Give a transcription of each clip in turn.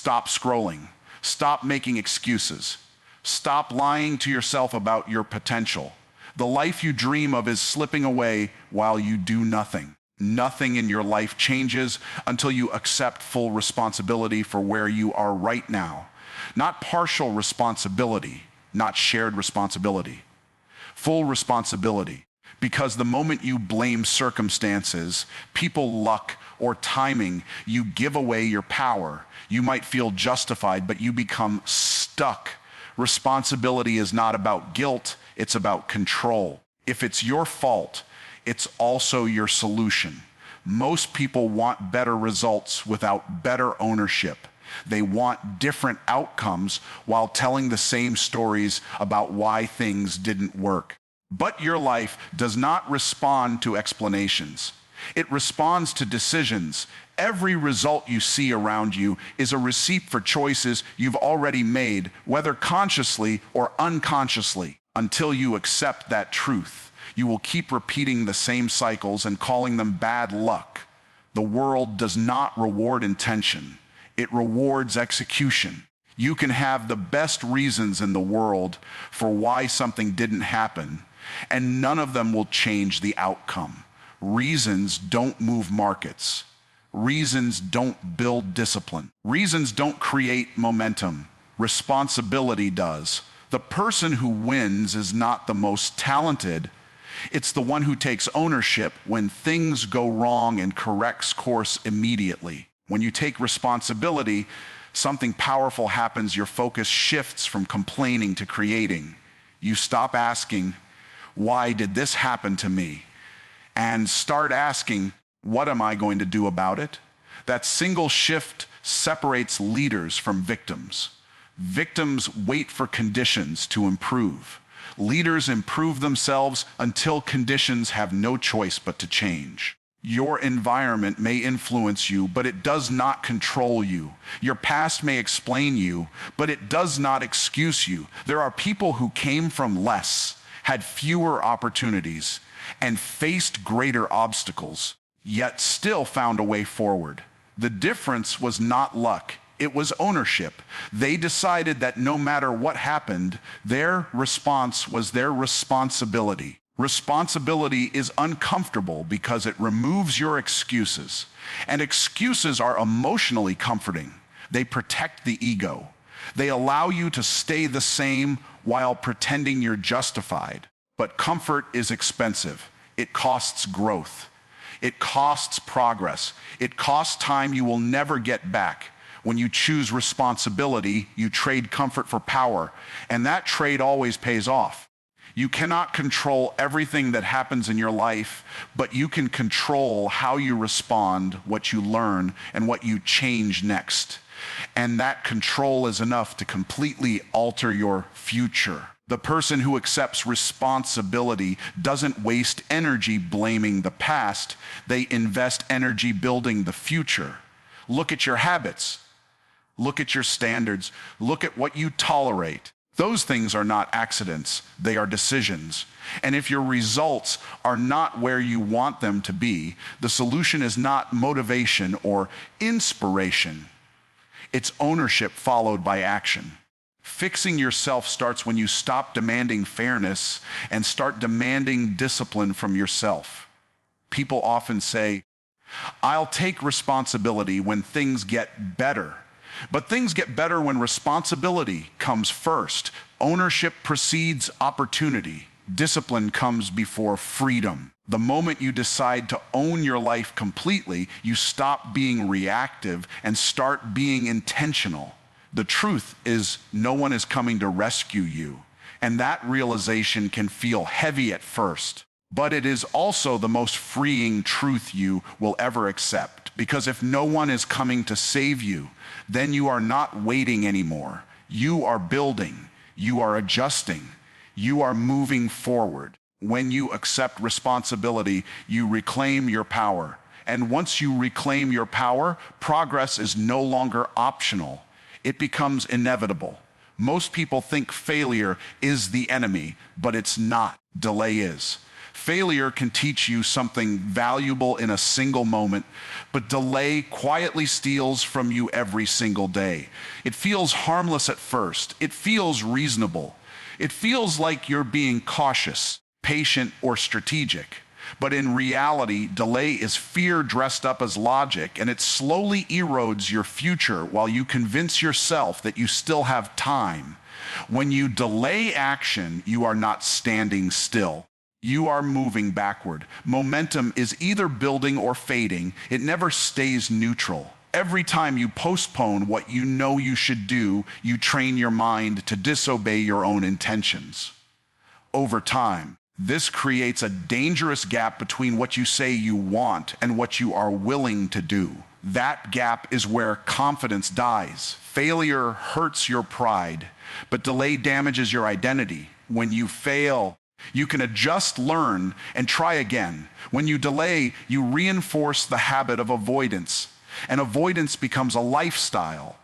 Stop scrolling. Stop making excuses. Stop lying to yourself about your potential. The life you dream of is slipping away while you do nothing. Nothing in your life changes until you accept full responsibility for where you are right now. Not partial responsibility, not shared responsibility. Full responsibility. Because the moment you blame circumstances, people, luck, or timing, you give away your power. You might feel justified, but you become stuck. Responsibility is not about guilt, it's about control. If it's your fault, it's also your solution. Most people want better results without better ownership. They want different outcomes while telling the same stories about why things didn't work. But your life does not respond to explanations. It responds to decisions. Every result you see around you is a receipt for choices you've already made, whether consciously or unconsciously. Until you accept that truth, you will keep repeating the same cycles and calling them bad luck. The world does not reward intention. It rewards execution. You can have the best reasons in the world for why something didn't happen, and none of them will change the outcome. Reasons don't move markets. Reasons don't build discipline. Reasons don't create momentum. Responsibility does. The person who wins is not the most talented. It's the one who takes ownership when things go wrong and corrects course immediately. When you take responsibility, something powerful happens. Your focus shifts from complaining to creating. You stop asking, "Why did this happen to me?" and start asking, "What am I going to do about it?" That single shift separates leaders from victims. Victims wait for conditions to improve. Leaders improve themselves until conditions have no choice but to change. Your environment may influence you, but it does not control you. Your past may explain you, but it does not excuse you. There are people who came from less, had fewer opportunities, and faced greater obstacles, yet still found a way forward. The difference was not luck, it was ownership. They decided that no matter what happened, their response was their responsibility. Responsibility is uncomfortable because it removes your excuses. And excuses are emotionally comforting. They protect the ego. They allow you to stay the same while pretending you're justified. But comfort is expensive. It costs growth. It costs progress. It costs time you will never get back. When you choose responsibility, you trade comfort for power, and that trade always pays off. You cannot control everything that happens in your life, but you can control how you respond, what you learn, and what you change next. And that control is enough to completely alter your future. The person who accepts responsibility doesn't waste energy blaming the past. They invest energy building the future. Look at your habits. Look at your standards. Look at what you tolerate. Those things are not accidents. They are decisions. And if your results are not where you want them to be, the solution is not motivation or inspiration. It's ownership followed by action. Fixing yourself starts when you stop demanding fairness and start demanding discipline from yourself. People often say, "I'll take responsibility when things get better." But things get better when responsibility comes first. Ownership precedes opportunity. Discipline comes before freedom. The moment you decide to own your life completely, you stop being reactive and start being intentional. The truth is, no one is coming to rescue you, and that realization can feel heavy at first. But it is also the most freeing truth you will ever accept, because if no one is coming to save you, then you are not waiting anymore. You are building, you are adjusting, you are moving forward. When you accept responsibility, you reclaim your power. And once you reclaim your power, progress is no longer optional. It becomes inevitable. Most people think failure is the enemy, but it's not. Delay is. Failure can teach you something valuable in a single moment, but delay quietly steals from you every single day. It feels harmless at first. It feels reasonable. It feels like you're being cautious, patient, or strategic. But in reality, delay is fear dressed up as logic, and it slowly erodes your future while you convince yourself that you still have time. When you delay action, you are not standing still. You are moving backward. Momentum is either building or fading. It never stays neutral. Every time you postpone what you know you should do, you train your mind to disobey your own intentions. Over time, this creates a dangerous gap between what you say you want and what you are willing to do. That gap is where confidence dies. Failure hurts your pride, but delay damages your identity. When you fail, you can adjust, learn, and try again. When you delay, you reinforce the habit of avoidance, and avoidance becomes a lifestyle.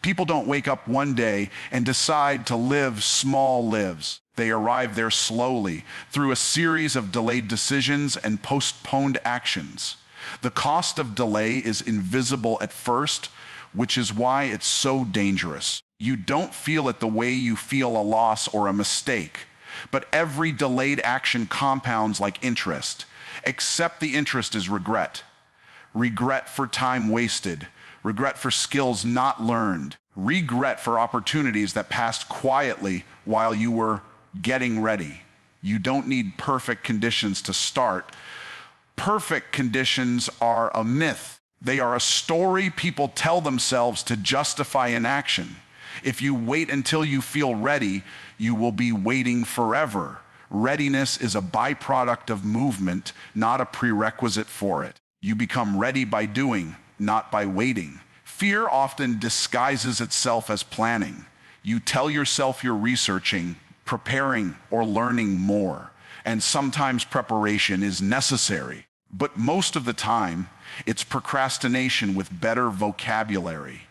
People don't wake up one day and decide to live small lives. They arrive there slowly through a series of delayed decisions and postponed actions. The cost of delay is invisible at first, which is why it's so dangerous. You don't feel it the way you feel a loss or a mistake. But every delayed action compounds like interest, except the interest is regret. Regret for time wasted, regret for skills not learned, regret for opportunities that passed quietly while you were getting ready. You don't need perfect conditions to start. Perfect conditions are a myth. They are a story people tell themselves to justify inaction. If you wait until you feel ready, you will be waiting forever. Readiness is a byproduct of movement, not a prerequisite for it. You become ready by doing, not by waiting. Fear often disguises itself as planning. You tell yourself you're researching, preparing, or learning more, and sometimes preparation is necessary. But most of the time, it's procrastination with better vocabulary.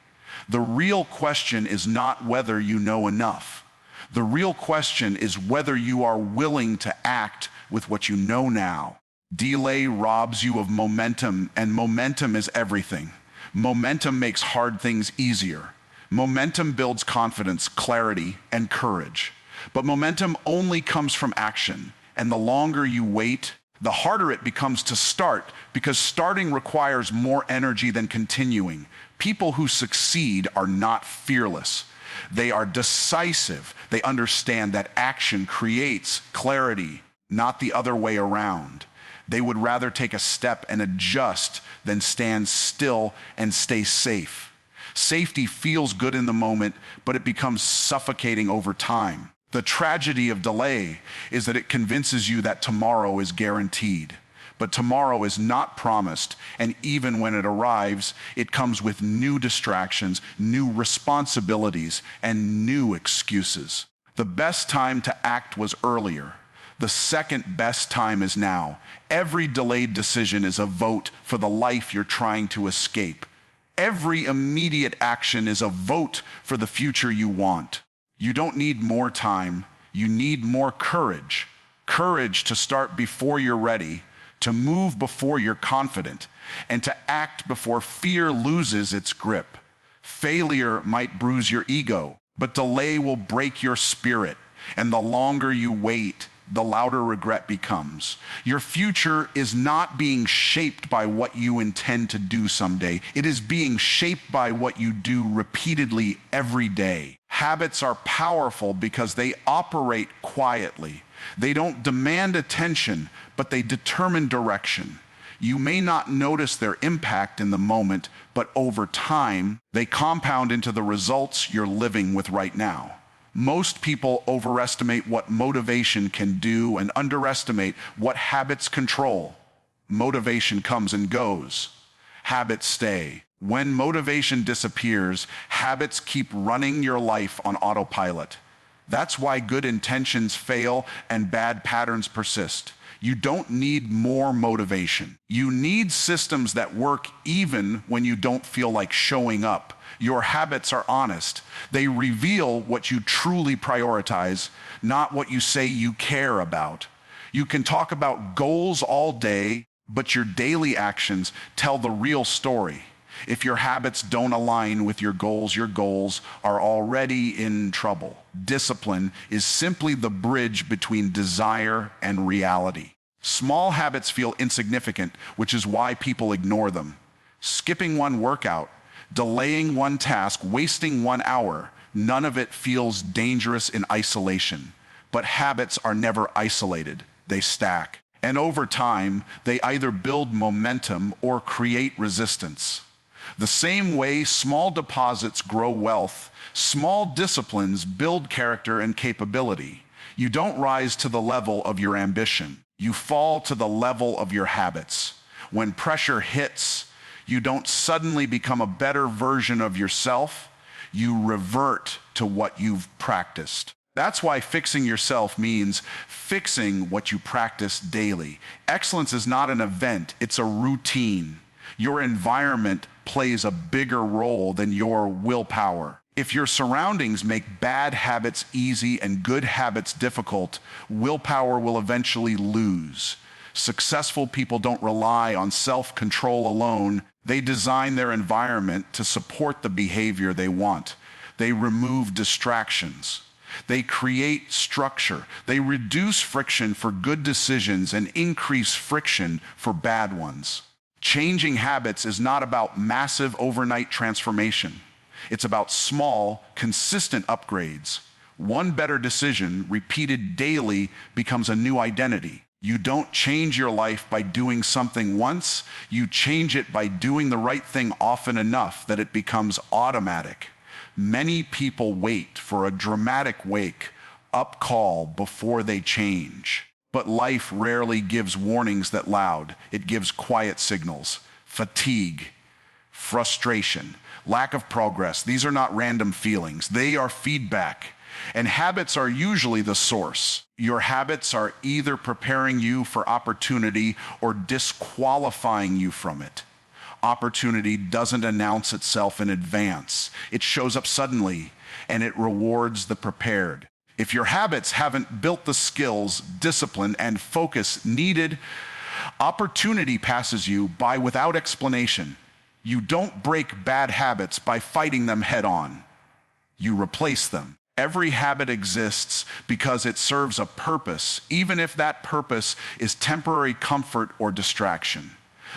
The real question is not whether you know enough. The real question is whether you are willing to act with what you know now. Delay robs you of momentum, and momentum is everything. Momentum makes hard things easier. Momentum builds confidence, clarity, and courage. But momentum only comes from action, and the longer you wait, the harder it becomes to start, because starting requires more energy than continuing. People who succeed are not fearless. They are decisive. They understand that action creates clarity, not the other way around. They would rather take a step and adjust than stand still and stay safe. Safety feels good in the moment, but it becomes suffocating over time. The tragedy of delay is that it convinces you that tomorrow is guaranteed. But tomorrow is not promised, and even when it arrives, it comes with new distractions, new responsibilities, and new excuses. The best time to act was earlier. The second best time is now. Every delayed decision is a vote for the life you're trying to escape. Every immediate action is a vote for the future you want. You don't need more time. You need more courage. Courage to start before you're ready, to move before you're confident, and to act before fear loses its grip. Failure might bruise your ego, but delay will break your spirit. And the longer you wait, the louder regret becomes. Your future is not being shaped by what you intend to do someday. It is being shaped by what you do repeatedly every day. Habits are powerful because they operate quietly. They don't demand attention, but they determine direction. You may not notice their impact in the moment, but over time, they compound into the results you're living with right now. Most people overestimate what motivation can do and underestimate what habits control. Motivation comes and goes. Habits stay. When motivation disappears, habits keep running your life on autopilot. That's why good intentions fail and bad patterns persist. You don't need more motivation. You need systems that work even when you don't feel like showing up. Your habits are honest. They reveal what you truly prioritize, not what you say you care about. You can talk about goals all day, but your daily actions tell the real story. If your habits don't align with your goals are already in trouble. Discipline is simply the bridge between desire and reality. Small habits feel insignificant, which is why people ignore them. Skipping one workout, delaying one task, wasting 1 hour, none of it feels dangerous in isolation. But habits are never isolated, they stack. And over time, they either build momentum or create resistance. The same way small deposits grow wealth, small disciplines build character and capability. You don't rise to the level of your ambition. You fall to the level of your habits. When pressure hits, you don't suddenly become a better version of yourself. You revert to what you've practiced. That's why fixing yourself means fixing what you practice daily. Excellence is not an event, it's a routine. Your environment plays a bigger role than your willpower. If your surroundings make bad habits easy and good habits difficult, willpower will eventually lose. Successful people don't rely on self-control alone. They design their environment to support the behavior they want. They remove distractions. They create structure. They reduce friction for good decisions and increase friction for bad ones. Changing habits is not about massive overnight transformation. It's about small, consistent upgrades. One better decision, repeated daily, becomes a new identity. You don't change your life by doing something once. You change it by doing the right thing often enough that it becomes automatic. Many people wait for a dramatic wake-up call before they change. But life rarely gives warnings that loud. It gives quiet signals. Fatigue, frustration, lack of progress. These are not random feelings. They are feedback. And habits are usually the source. Your habits are either preparing you for opportunity or disqualifying you from it. Opportunity doesn't announce itself in advance. It shows up suddenly, and it rewards the prepared. If your habits haven't built the skills, discipline, and focus needed, opportunity passes you by without explanation. You don't break bad habits by fighting them head on. You replace them. Every habit exists because it serves a purpose, even if that purpose is temporary comfort or distraction.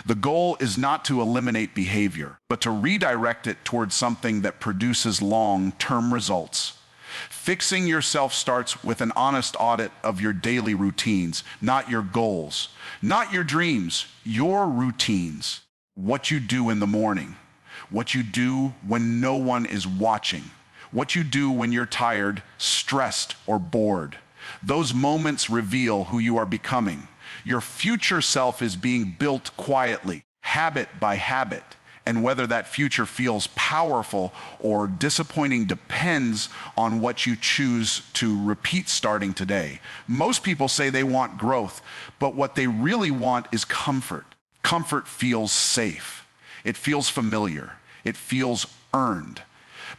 The goal is not to eliminate behavior, but to redirect it towards something that produces long-term results. Fixing yourself starts with an honest audit of your daily routines, not your goals, not your dreams, your routines. What you do in the morning, what you do when no one is watching, what you do when you're tired, stressed, or bored. Those moments reveal who you are becoming. Your future self is being built quietly, habit by habit. And whether that future feels powerful or disappointing depends on what you choose to repeat starting today. Most people say they want growth, but what they really want is comfort. Comfort feels safe. It feels familiar. It feels earned.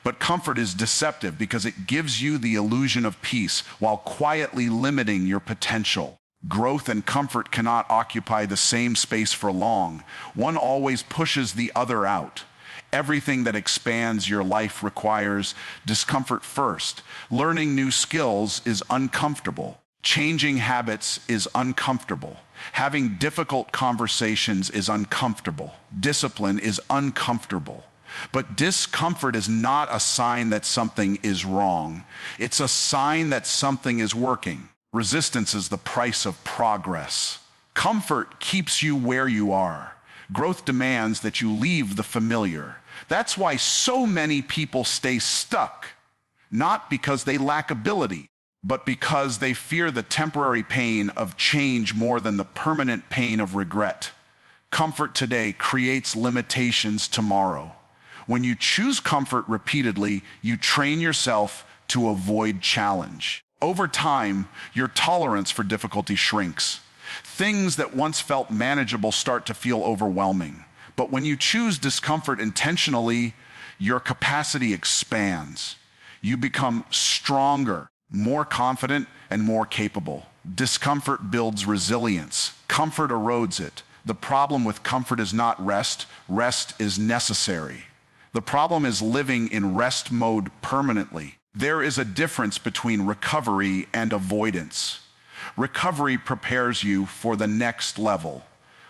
But comfort is deceptive because it gives you the illusion of peace while quietly limiting your potential. Growth and comfort cannot occupy the same space for long. One always pushes the other out. Everything that expands your life requires discomfort first. Learning new skills is uncomfortable. Changing habits is uncomfortable. Having difficult conversations is uncomfortable. Discipline is uncomfortable. But discomfort is not a sign that something is wrong. It's a sign that something is working. Resistance is the price of progress. Comfort keeps you where you are. Growth demands that you leave the familiar. That's why so many people stay stuck, not because they lack ability, but because they fear the temporary pain of change more than the permanent pain of regret. Comfort today creates limitations tomorrow. When you choose comfort repeatedly, you train yourself to avoid challenge. Over time, your tolerance for difficulty shrinks. Things that once felt manageable start to feel overwhelming. But when you choose discomfort intentionally, your capacity expands. You become stronger, more confident, and more capable. Discomfort builds resilience. Comfort erodes it. The problem with comfort is not rest. Rest is necessary. The problem is living in rest mode permanently. There is a difference between recovery and avoidance. Recovery prepares you for the next level.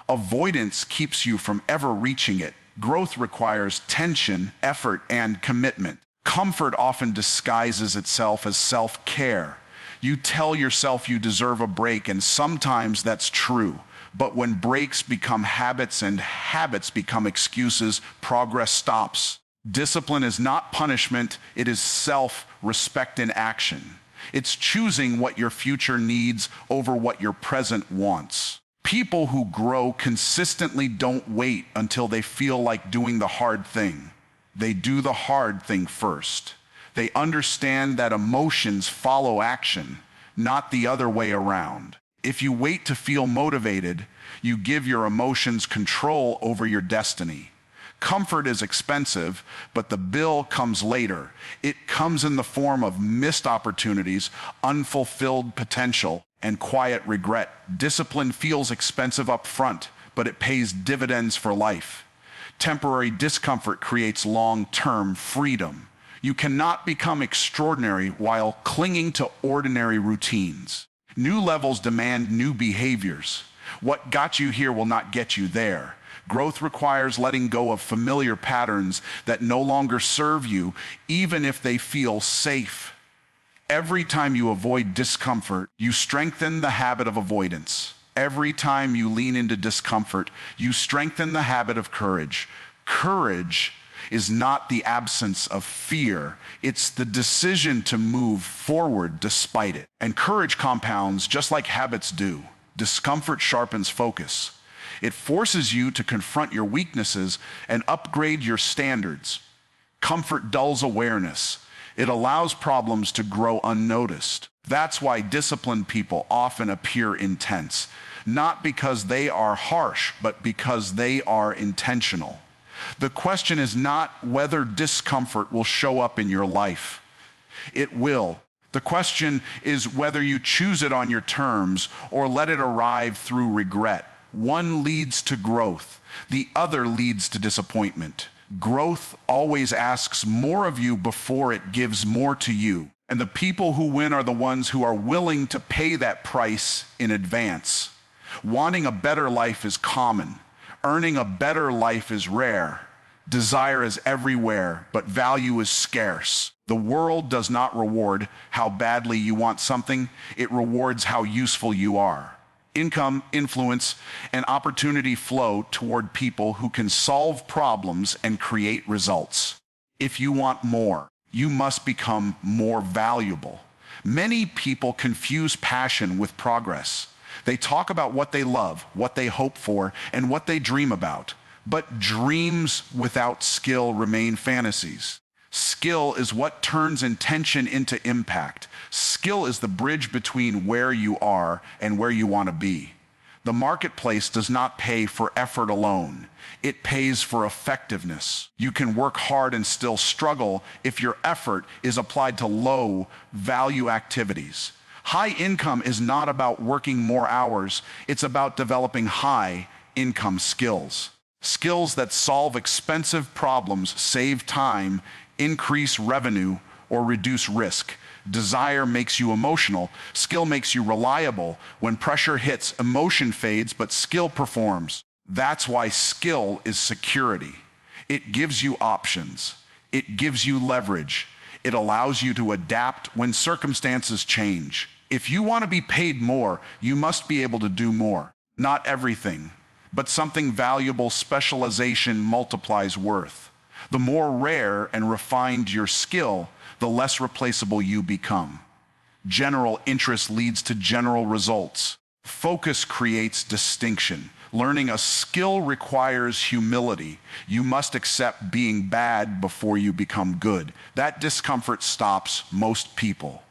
Avoidance keeps you from ever reaching it. Growth requires tension, effort, and commitment. Comfort often disguises itself as self-care. You tell yourself you deserve a break, and sometimes that's true. But when breaks become habits and habits become excuses, progress stops. Discipline is not punishment, it is self-respect in action. It's choosing what your future needs over what your present wants. People who grow consistently don't wait until they feel like doing the hard thing. They do the hard thing first. They understand that emotions follow action, not the other way around. If you wait to feel motivated, you give your emotions control over your destiny. Comfort is expensive, but the bill comes later. It comes in the form of missed opportunities, unfulfilled potential, and quiet regret. Discipline feels expensive up front, but it pays dividends for life. Temporary discomfort creates long-term freedom. You cannot become extraordinary while clinging to ordinary routines. New levels demand new behaviors. What got you here will not get you there. Growth requires letting go of familiar patterns that no longer serve you, even if they feel safe. Every time you avoid discomfort, you strengthen the habit of avoidance. Every time you lean into discomfort, you strengthen the habit of courage. Courage is not the absence of fear. It's the decision to move forward despite it. And courage compounds just like habits do. Discomfort sharpens focus. It forces you to confront your weaknesses and upgrade your standards. Comfort dulls awareness. It allows problems to grow unnoticed. That's why disciplined people often appear intense, not because they are harsh, but because they are intentional. The question is not whether discomfort will show up in your life. It will. The question is whether you choose it on your terms or let it arrive through regret. One leads to growth. The other leads to disappointment. Growth always asks more of you before it gives more to you. And the people who win are the ones who are willing to pay that price in advance. Wanting a better life is common. Earning a better life is rare. Desire is everywhere, but value is scarce. The world does not reward how badly you want something. It rewards how useful you are. Income, influence, and opportunity flow toward people who can solve problems and create results. If you want more, you must become more valuable. Many people confuse passion with progress. They talk about what they love, what they hope for, and what they dream about. But dreams without skill remain fantasies. Skill is what turns intention into impact. Skill is the bridge between where you are and where you want to be. The marketplace does not pay for effort alone. It pays for effectiveness. You can work hard and still struggle if your effort is applied to low-value activities. High income is not about working more hours. It's about developing high-income skills. Skills that solve expensive problems, save time, increase revenue, or reduce risk. Desire makes you emotional. Skill makes you reliable. When pressure hits, emotion fades, but skill performs. That's why skill is security. It gives you options. It gives you leverage. It allows you to adapt when circumstances change. If you want to be paid more, you must be able to do more. Not everything, but something valuable. Specialization multiplies worth. The more rare and refined your skill, the less replaceable you become. General interest leads to general results. Focus creates distinction. Learning a skill requires humility. You must accept being bad before you become good. That discomfort stops most people.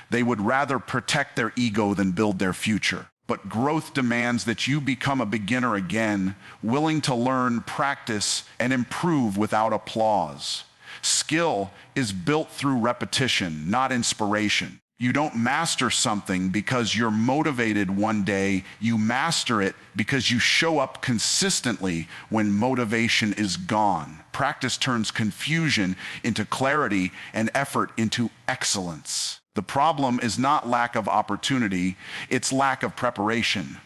They would rather protect their ego than build their future. But growth demands that you become a beginner again, willing to learn, practice, and improve without applause. Skill is built through repetition, not inspiration. You don't master something because you're motivated one day. You master it because you show up consistently when motivation is gone. Practice turns confusion into clarity and effort into excellence. The problem is not lack of opportunity, it's lack of preparation.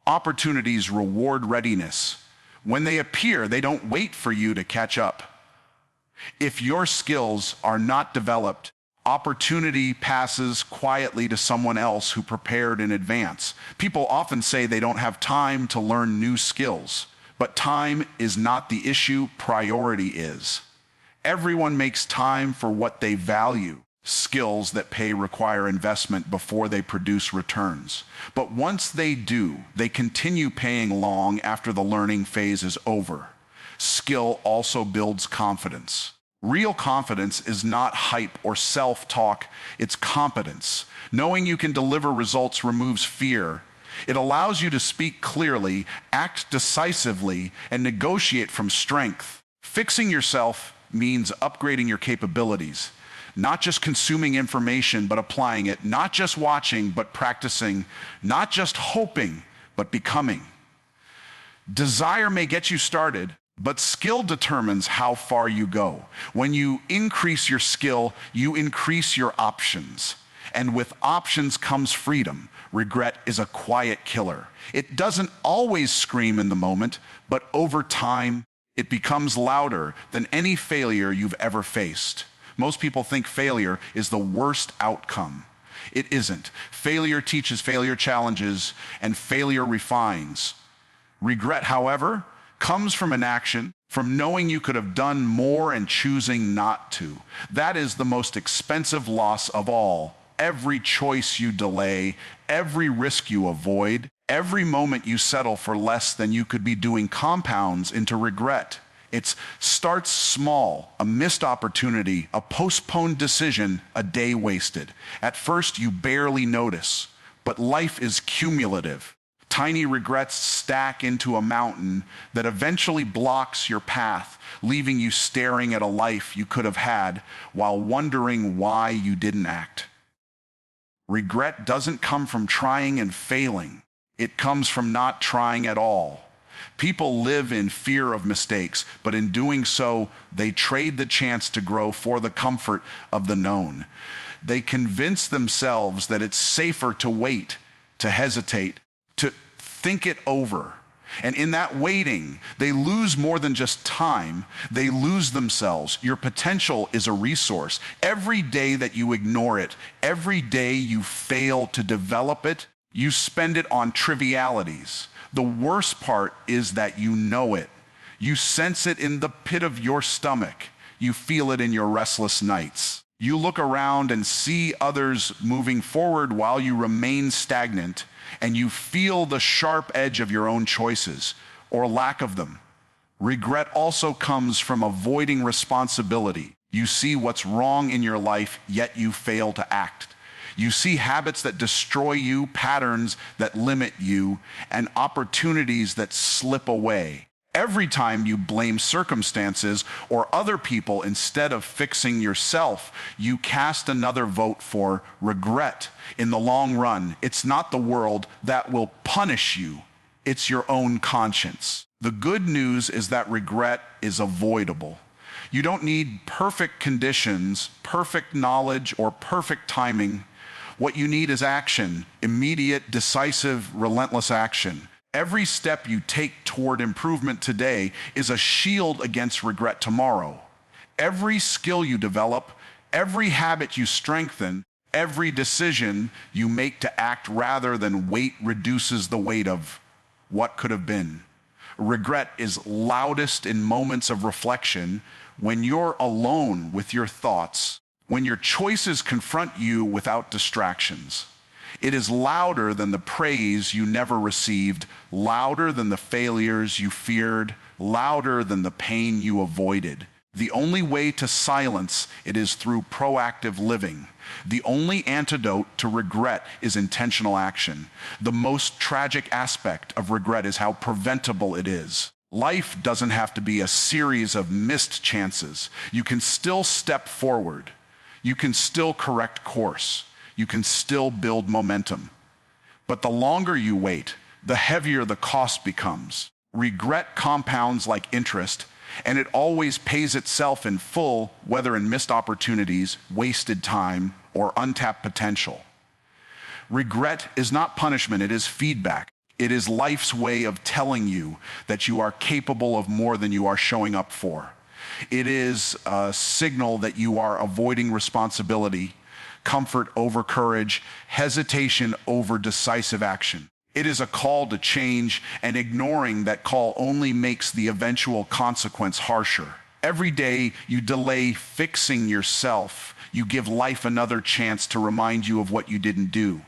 Opportunities reward readiness. When they appear, they don't wait for you to catch up. If your skills are not developed, opportunity passes quietly to someone else who prepared in advance. People often say they don't have time to learn new skills, but time is not the issue, priority is. Everyone makes time for what they value. Skills that pay require investment before they produce returns. But once they do, they continue paying long after the learning phase is over. Skill also builds confidence. Real confidence is not hype or self-talk, it's competence. Knowing you can deliver results removes fear. It allows you to speak clearly, act decisively, and negotiate from strength. Fixing yourself means upgrading your capabilities. Not just consuming information, but applying it. Not just watching, but practicing. Not just hoping, but becoming. Desire may get you started, but skill determines how far you go. When you increase your skill, you increase your options. And with options comes freedom. Regret is a quiet killer. It doesn't always scream in the moment, but over time, it becomes louder than any failure you've ever faced. Most people think failure is the worst outcome. It isn't. Failure teaches, failure challenges, and failure refines. Regret, however, comes from inaction, from knowing you could have done more and choosing not to. That is the most expensive loss of all. Every choice you delay, every risk you avoid, every moment you settle for less than you could be doing compounds into regret. It starts small, a missed opportunity, a postponed decision, a day wasted. At first, you barely notice, but life is cumulative. Tiny regrets stack into a mountain that eventually blocks your path, leaving you staring at a life you could have had while wondering why you didn't act. Regret doesn't come from trying and failing. It comes from not trying at all. People live in fear of mistakes, but in doing so, they trade the chance to grow for the comfort of the known. They convince themselves that it's safer to wait, to hesitate, to think it over. And in that waiting, they lose more than just time. They lose themselves. Your potential is a resource. Every day that you ignore it, every day you fail to develop it, you spend it on trivialities. The worst part is that you know it. You sense it in the pit of your stomach. You feel it in your restless nights. You look around and see others moving forward while you remain stagnant, and you feel the sharp edge of your own choices, or lack of them. Regret also comes from avoiding responsibility. You see what's wrong in your life, yet you fail to act. You see habits that destroy you, patterns that limit you, and opportunities that slip away. Every time you blame circumstances or other people instead of fixing yourself, you cast another vote for regret. In the long run, it's not the world that will punish you, it's your own conscience. The good news is that regret is avoidable. You don't need perfect conditions, perfect knowledge, or perfect timing. What you need is action, immediate, decisive, relentless action. Every step you take toward improvement today is a shield against regret tomorrow. Every skill you develop, every habit you strengthen, every decision you make to act rather than wait reduces the weight of what could have been. Regret is loudest in moments of reflection, when you're alone with your thoughts, when your choices confront you without distractions. It is louder than the praise you never received, louder than the failures you feared, louder than the pain you avoided. The only way to silence it is through proactive living. The only antidote to regret is intentional action. The most tragic aspect of regret is how preventable it is. Life doesn't have to be a series of missed chances. You can still step forward. You can still correct course. you can still build momentum. But the longer you wait, the heavier the cost becomes. Regret compounds like interest, and it always pays itself in full, whether in missed opportunities, wasted time, or untapped potential. Regret is not punishment, it is feedback. It is life's way of telling you that you are capable of more than you are showing up for. It is a signal that you are avoiding responsibility, comfort over courage, hesitation over decisive action. It is a call to change, and ignoring that call only makes the eventual consequence harsher. Every day you delay fixing yourself, you give life another chance to remind you of what you didn't do.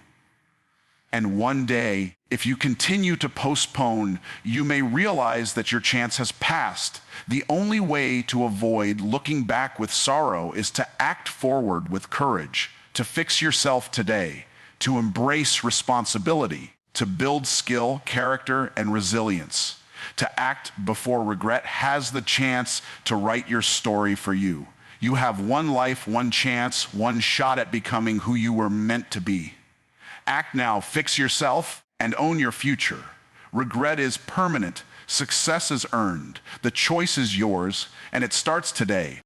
And one day, if you continue to postpone, you may realize that your chance has passed. The only way to avoid looking back with sorrow is to act forward with courage, to fix yourself today, to embrace responsibility, to build skill, character, and resilience, to act before regret has the chance to write your story for you. You have one life, one chance, one shot at becoming who you were meant to be. Act now, fix yourself, and own your future. Regret is permanent, success is earned, the choice is yours, and it starts today.